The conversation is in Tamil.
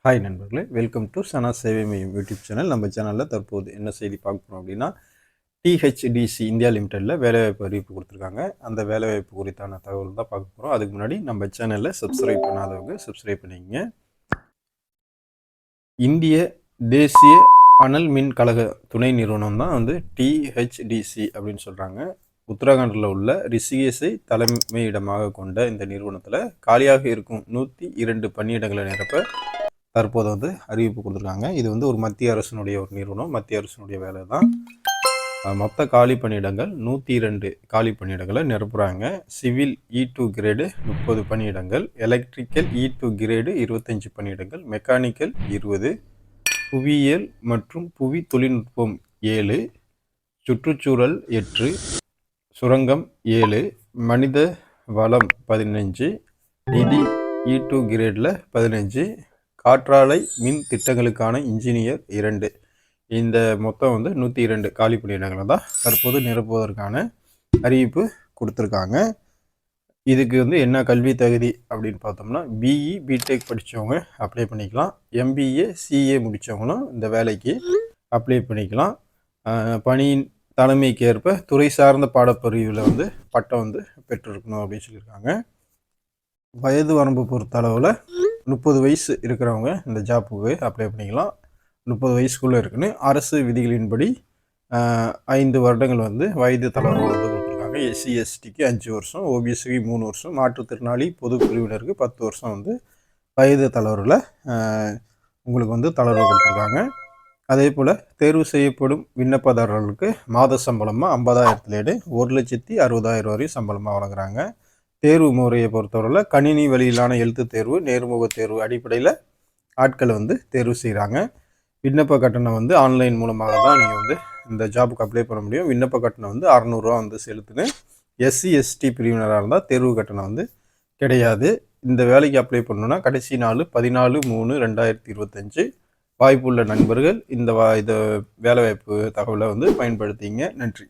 ஹாய் நண்பர்களே, வெல்கம் டு சனா சேவை மையம் யூடியூப் சேனல். நம்ம சேனலில் தற்போது என்ன செய்தி பார்க்க போகிறோம் அப்படின்னா, டிஹெச்டிசி இந்தியா லிமிடெடில் வேலைவாய்ப்பு அறிவிப்பு கொடுத்துருக்காங்க. அந்த வேலைவாய்ப்பு குறித்தான தகவல் தான் பார்க்க போகிறோம். அதுக்கு முன்னாடி நம்ம சேனலில் சப்ஸ்கிரைப் பண்ணாதவங்க சப்ஸ்கிரைப் பண்ணிக்கங்க. இந்திய தேசிய அனல் மின் கழக துணை நிறுவனம் தான் டிஹெச்டிசி அப்படின்னு சொல்கிறாங்க. உத்தரகாண்டில் உள்ள ரிஷிகேஷை தலைமையிடமாக கொண்ட இந்த நிறுவனத்தில் காலியாக இருக்கும் 102 பணியிடங்களை நிரப்ப தற்போது அறிவிப்பு கொடுத்துருக்காங்க. இது ஒரு மத்திய அரசினுடைய ஒரு நிறுவனம், மத்திய அரசினுடைய வேலை தான். மொத்த காலி பணியிடங்கள் 102 காலி பணியிடங்களை நிரப்புகிறாங்க. சிவில் E2 கிரேடு 30 பணியிடங்கள், எலக்ட்ரிக்கல் E2 கிரேடு 25 பணியிடங்கள், மெக்கானிக்கல் 20, புவியியல் மற்றும் புவி தொழில்நுட்பம் 7, சுற்றுச்சூழல் 8, சுரங்கம் 7, மனித வளம் 15, நிதி E2 கிரேடில் 15, காற்றாலை மின் திட்டங்களுக்கான இன்ஜினியர் 2. இந்த மொத்தம் 102 காலி பணியிடங்களை தான் தற்போது நிரப்புவதற்கான அறிவிப்பு கொடுத்துருக்காங்க. இதுக்கு என்ன கல்வி தகுதி அப்படின்னு பார்த்தோம்னா, பிஇ பிடெக் படித்தவங்க அப்ளை பண்ணிக்கலாம். MBA CA முடித்தவங்களும் இந்த வேலைக்கு அப்ளை பண்ணிக்கலாம். பணியின் தலைமைக்கு ஏற்ப துறை சார்ந்த பாடப்பிரிவில் பட்டம் பெற்றிருக்கணும் அப்படின்னு சொல்லியிருக்காங்க. வயது வரம்பு பொறுத்த அளவில் 30 வயசு இருக்கிறவங்க இந்த ஜாப்புக்கு அப்ளை பண்ணிக்கலாம். 30 வயசுக்குள்ளே இருக்குன்னு அரசு விதிகளின்படி 5 வருடங்கள் வயது தளர்வு கொடுத்துருக்காங்க. SC STக்கு 5 வருஷம், OBCக்கு 3 வருஷம், மாற்றுத்திறனாளி பொது பிரிவினருக்கு 10 வருஷம் வயது தளர்வில் உங்களுக்கு தளர்வு கொடுத்துருக்காங்க. அதே போல் தேர்வு செய்யப்படும் விண்ணப்பதாரர்களுக்கு மாத சம்பளமாக 50,000 1,60,000 வரையும் சம்பளமாக வழங்குறாங்க. தேர்வு முறையை பொறுத்தவரையில் கணினி வழியிலான எழுத்து தேர்வு, நேர்முக தேர்வு அடிப்படையில் ஆட்களை தேர்வு செய்கிறாங்க. விண்ணப்ப கட்டணம் ஆன்லைன் மூலமாக தான் நீங்கள் இந்த ஜாபுக்கு அப்ளை பண்ண முடியும். விண்ணப்ப கட்டணம் 600 ரூபா செலுத்துன்னு. SC ST பிரிவினராக இருந்தால் தேர்வு கட்டணம் கிடையாது. இந்த வேலைக்கு அப்ளை பண்ணணுன்னா கடைசி நாள் 14/3/2025. வாய்ப்புள்ள நண்பர்கள் இந்த வேலைவாய்ப்பு தகவலை பயன்படுத்திங்க. நன்றி.